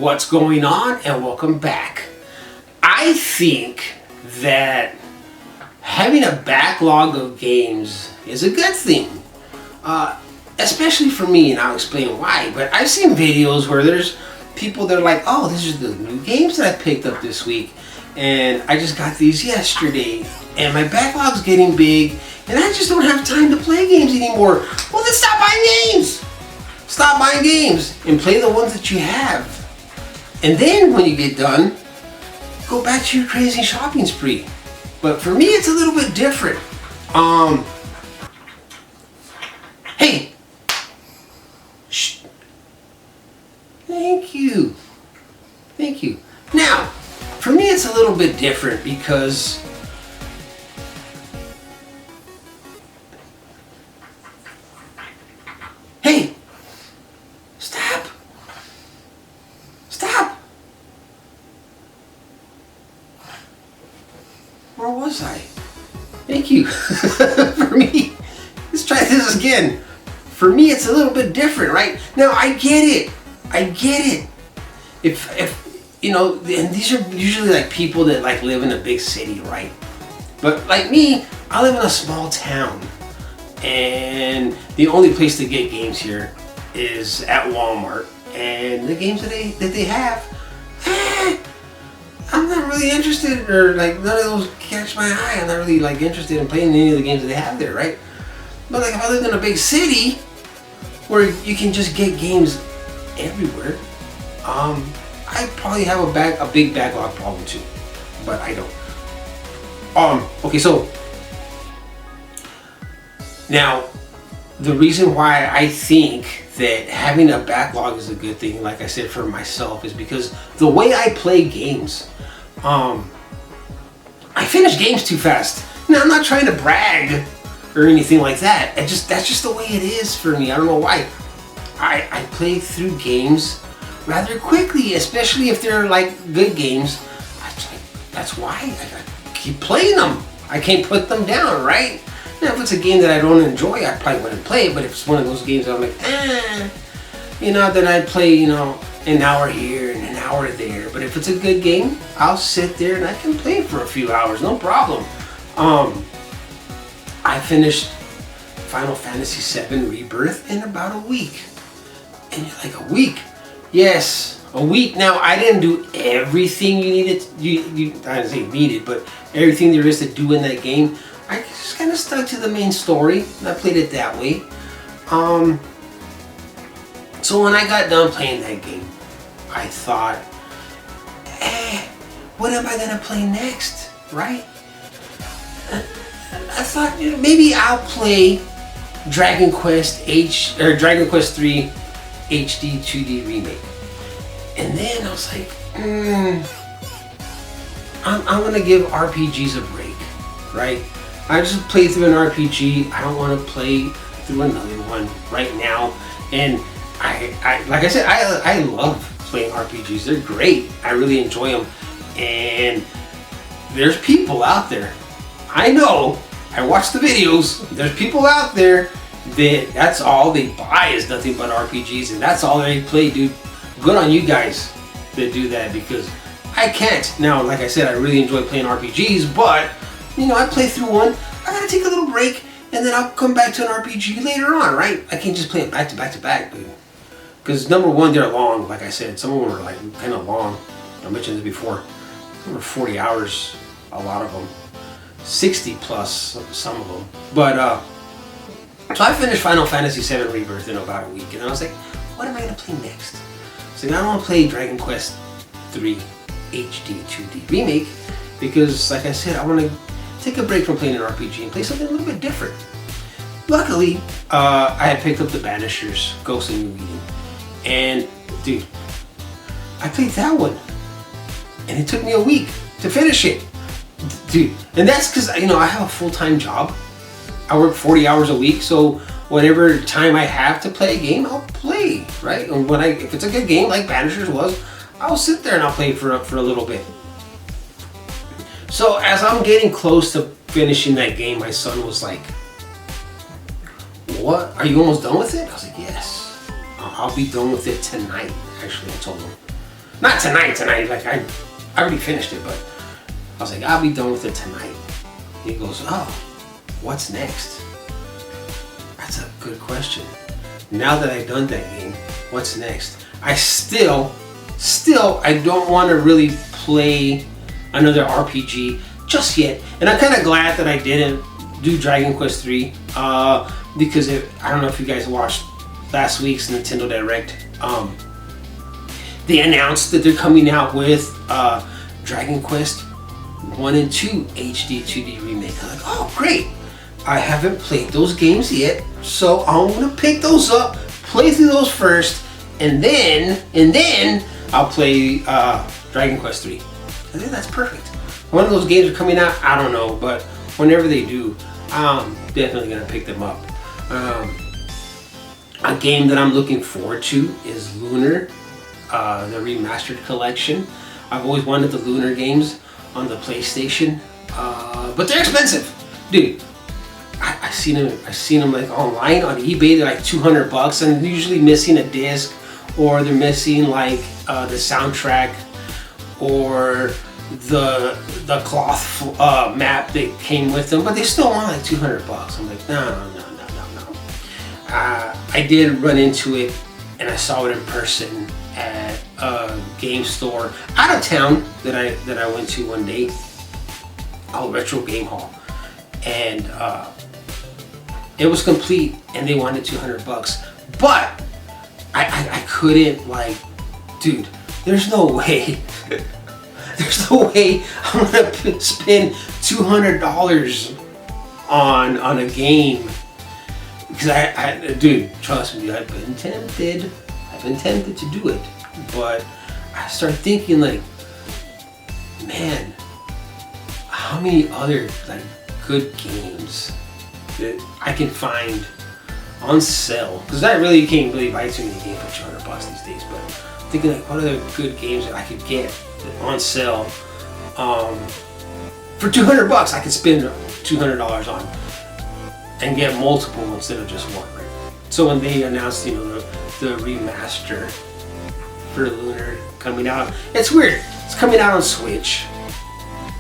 What's going on? And welcome back. I think that having a backlog of games is a good thing. Especially for me, and I'll explain why. But I've seen videos where there's people that are like, oh, these are the new games that I picked up this week. And I just got these yesterday. And my backlog's getting big. And I just don't have time to play games anymore. Well, then stop buying games. Stop buying games and play the ones that you have. And then when you get done, go back to your crazy shopping spree. But for me, it's a little bit different. Hey. Shh. Thank you. Thank you. Now, for me, it's a little bit different because hey. Stop. Stop. Where was I? Thank you. For me, let's try this again. For me, it's a little bit different, right? Now, I get it. I get it. If you know, and these are usually like people that like live in a big city, right? But like me, I live in a small town, and the only place to get games here is at Walmart. And the games that they have, I'm not really interested, or like none of those catch my eye. I'm not really like interested in playing any of the games that they have there, right? But like if I lived in a big city where you can just get games everywhere, I probably have a big backlog problem too, but I don't. Okay, so now the reason why I think that having a backlog is a good thing, like I said, for myself, is because the way I play games, I finish games too fast. Now, I'm not trying to brag or anything like that. That's just the way it is for me. I don't know why. I play through games rather quickly, especially if they're like good games. That's why I keep playing them. I can't put them down, right? Now, if it's a game that I don't enjoy, I probably wouldn't play it. But if it's one of those games that I'm like, then I play, an hour here and an hour there. But if it's a good game, I'll sit there and I can play it for a few hours, no problem. I finished Final Fantasy VII Rebirth in about a week. And you're like, a week? Yes, a week. Now, I didn't do everything you needed. I didn't say needed, but everything there is to do in that game. I just kind of stuck to the main story, and I played it that way. So when I got done playing that game, I thought, what am I gonna play next, right? I thought maybe I'll play Dragon Quest 3 HD 2D remake, and then I was like, I'm gonna give RPGs a break, right? I just played through an RPG. I don't want to play through another one right now. And I like I said, I love playing RPGs. They're great. I really enjoy them. And there's people out there. I know. I watch the videos. There's people out there that's all they buy is nothing but RPGs, and that's all they play, dude. Good on you guys that do that, because I can't. Now, like I said, I really enjoy playing RPGs, but I play through one, I gotta take a little break, and then I'll come back to an RPG later on, right? I can't just play it back to back to back, dude. Because number one, they're long, like I said. Some of them are like kind of long. I mentioned this before. Over 40 hours, a lot of them. 60 plus, some of them. But, so I finished Final Fantasy VII Rebirth in about a week, and I was like, what am I gonna play next? So now I want to play Dragon Quest 3 HD 2D remake, because like I said, I want to take a break from playing an RPG and play something a little bit different. Luckily, I had picked up the Banishers, Ghost of New Eden, and dude, I played that one, and it took me a week to finish it, dude. And that's because I have a full-time job. I work 40 hours a week, so whatever time I have to play a game, I'll play, right? And if it's a good game like Banishers was, I'll sit there and I'll play for a little bit. So as I'm getting close to finishing that game, my son was like, what? Are you almost done with it? I was like, yes. I'll be done with it tonight, actually, I told him. Not tonight, like I already finished it, but I was like, I'll be done with it tonight. He goes, oh, what's next? That's a good question. Now that I've done that game, what's next? I still, I don't want to really play another RPG just yet. And I'm kind of glad that I didn't do Dragon Quest 3 because I don't know if you guys watched last week's Nintendo Direct. They announced that they're coming out with Dragon Quest 1 and 2 HD 2D remake. I'm like, oh great! I haven't played those games yet, so I'm gonna pick those up, play through those first, and then I'll play Dragon Quest 3. I think that's perfect. When those games are coming out, I don't know, but whenever they do, I'm definitely gonna pick them up. A game that I'm looking forward to is Lunar, the remastered collection. I've always wanted the Lunar games on the PlayStation, but they're expensive, dude. I've seen them like online on eBay. They're like $200, and they're usually missing a disc, or they're missing like the soundtrack, or the cloth map that came with them. But they still want like $200. I'm like, no. I did run into it, and I saw it in person at a game store out of town that I went to one day, Retro Game Hall, and it was complete, and they wanted $200, but I couldn't, like, dude, there's no way I'm gonna spend $200 on a game, because dude, trust me, I've been tempted to do it, but I start thinking, like, man, how many other like good games that I can find on sale? Because I really can't really buy too many games for $200 these days. But I'm thinking, like, what other good games that I could get on sale for $200? I could spend $200 on and get multiple instead of just one. Right? So when they announced, you know, the remaster for Lunar coming out, it's weird. It's coming out on Switch,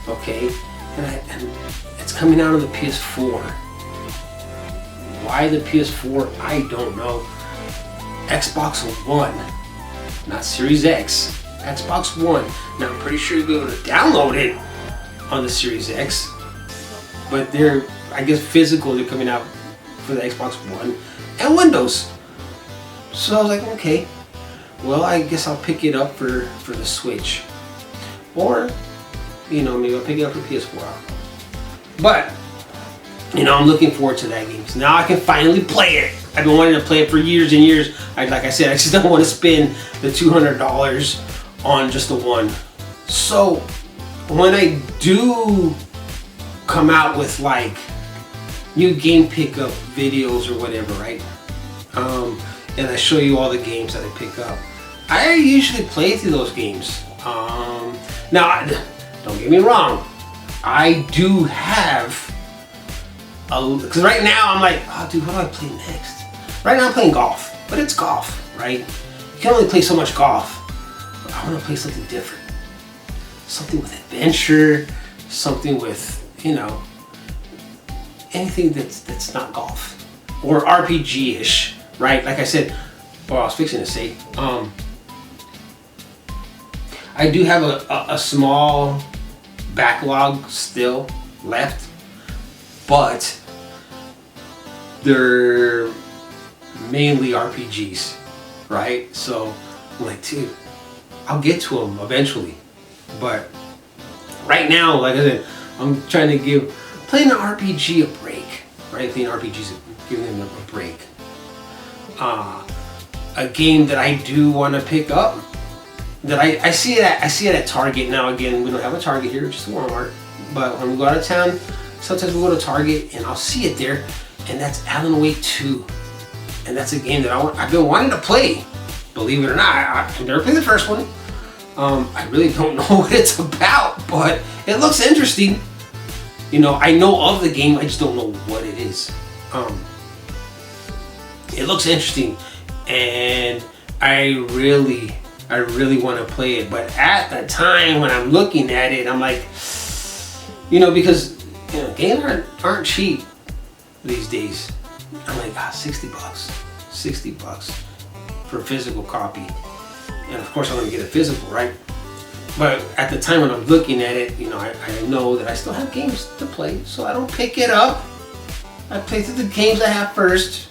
okay, and it's coming out on the PS4. Why the PS4? I don't know. Xbox One, not Series X. Xbox One. Now I'm pretty sure you'll be able to download it on the Series X, but they're, I guess, physical. They're coming out for the Xbox One and Windows. So I was like, okay, well, I guess I'll pick it up for the Switch, or, you know, maybe I'll pick it up for PS4. But, you know, I'm looking forward to that game. So now I can finally play it. I've been wanting to play it for years and years. Like I said, I just don't want to spend the $200 on just the one. So when I do come out with like new game pickup videos or whatever, right? And I show you all the games that I pick up, I usually play through those games. Now, don't get me wrong, I do have because right now I'm like, oh dude, what do I play next? Right now I'm playing golf, but it's golf, right? You can only play so much golf. But I want to play something different, something with adventure, something with, you know, anything that's not golf or RPG-ish, right? Like I said, or I was fixing to say, I do have a small backlog still left, but they're mainly RPGs, right? So I'm like, dude, I'll get to them eventually, but right now, like I said, I'm trying to give playing an RPG a break, right? Playing RPGs, giving them a break. A game that I do want to pick up, that I see it at Target now. Again, we don't have a Target here, just a Walmart. But when we go out of town, sometimes we go to Target and I'll see it there, and that's Alan Wake 2. And that's a game that I've been wanting to play. Believe it or not, I've never played the first one. I really don't know what it's about, but it looks interesting. You know, I know of the game, I just don't know what it is. It looks interesting, and I really I really want to play it. But at the time when I'm looking at it, I'm like, because games aren't cheap these days. I'm like, $60 for a physical copy. And of course I'm gonna get a physical, right? But at the time when I'm looking at it, I know that I still have games to play, so I don't pick it up. I play through the games I have first,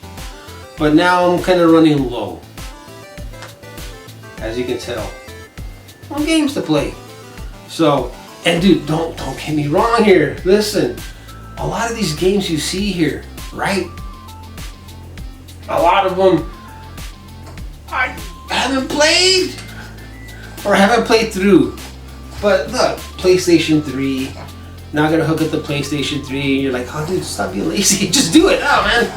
but now I'm kind of running low. As you can tell, on games to play. So, and dude, don't get me wrong here. Listen, a lot of these games you see here, right? A lot of them I haven't played or haven't played through. But look, PlayStation 3. Not gonna hook up the PlayStation 3 and you're like, oh dude, stop being lazy. Just do it. Oh man.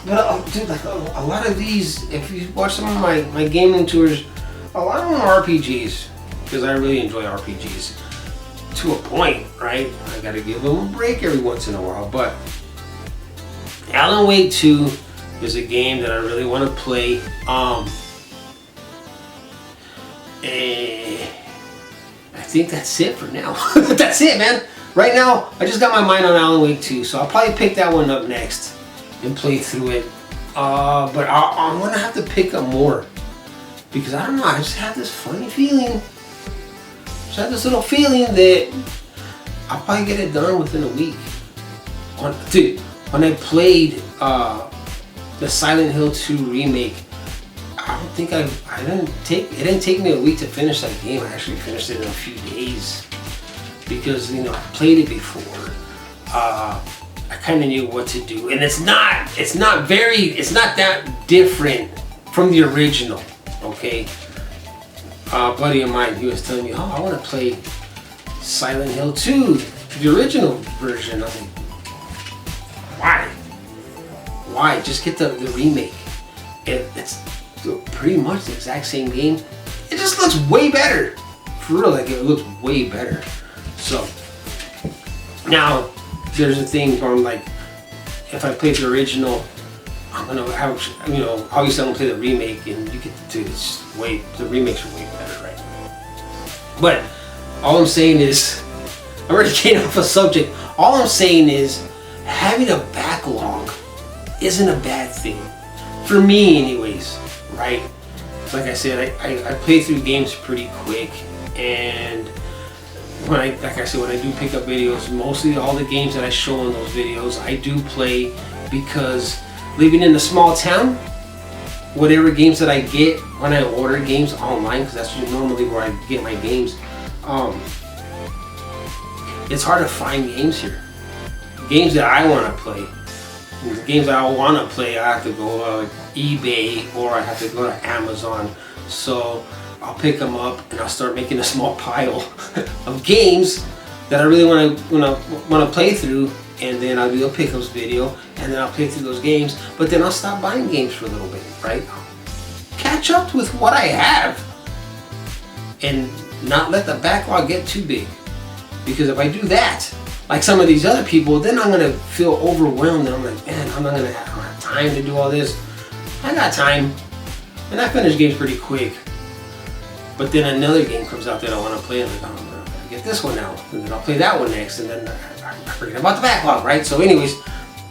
But dude, like a lot of these, if you watch some of my gaming tours, a lot of them are RPGs. Because I really enjoy RPGs. To a point, right? I gotta give them a break every once in a while. But Alan Wake 2 is a game that I really want to play. I think that's it for now. That's it, man. Right now, I just got my mind on Alan Wake 2, so I'll probably pick that one up next and play through it. But I'm gonna have to pick up more because I don't know. I just have this funny feeling. Just have this little feeling that I'll probably get it done within a week. Dude, when I played the Silent Hill 2 remake, I don't think it didn't take me a week to finish that game. I actually finished it in a few days because I played it before. I kind of knew what to do, and it's not that different from the original. Okay, a buddy of mine, he was telling me, oh, I want to play Silent Hill 2, the original version. I was like, why? Just get the remake. It's pretty much the exact same game. It just looks way better. For real, like it looks way better. So now there's a thing where I'm like, if I play the original, I'm gonna have, obviously I'm gonna play the remake, and you get to the remakes are way better, right? But all I'm saying is, I'm already getting off a subject. All I'm saying is, having a backlog isn't a bad thing. For me anyways, right? Like I said, I play through games pretty quick, and when I do pick up videos, mostly all the games that I show in those videos, I do play because living in a small town, whatever games that I get when I order games online, because that's normally where I get my games, it's hard to find games here. Games that I want to play. The games that I want to play, I have to go eBay or I have to go to Amazon. So I'll pick them up and I'll start making a small pile of games that I really want to play through, and then I'll do a pickups video, and then I'll play through those games. But then I'll stop buying games for a little bit, right? I'll catch up with what I have and not let the backlog get too big. Because if I do that, like some of these other people, then I'm gonna feel overwhelmed, and I'm like, man, I don't have time to do all this. I got time, and I finish games pretty quick. But then another game comes out that I want to play, and I'm like, oh, I'm gonna get this one out, and then I'll play that one next, and then I forget about the backlog, right? So, anyways,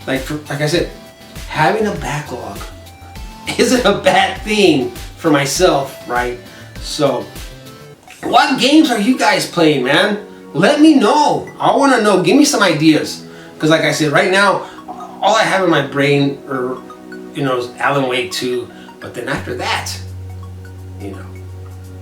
like I said, having a backlog isn't a bad thing for myself, right? So, what games are you guys playing, man? Let me know. I want to know. Give me some ideas. Because like I said, right now, all I have in my brain is Alan Wake 2. But then after that,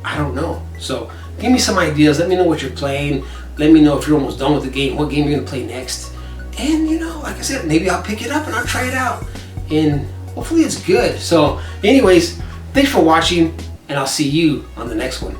I don't know. So give me some ideas. Let me know what you're playing. Let me know if you're almost done with the game, what game you're going to play next. And like I said, maybe I'll pick it up and I'll try it out. And hopefully it's good. So anyways, thanks for watching, and I'll see you on the next one.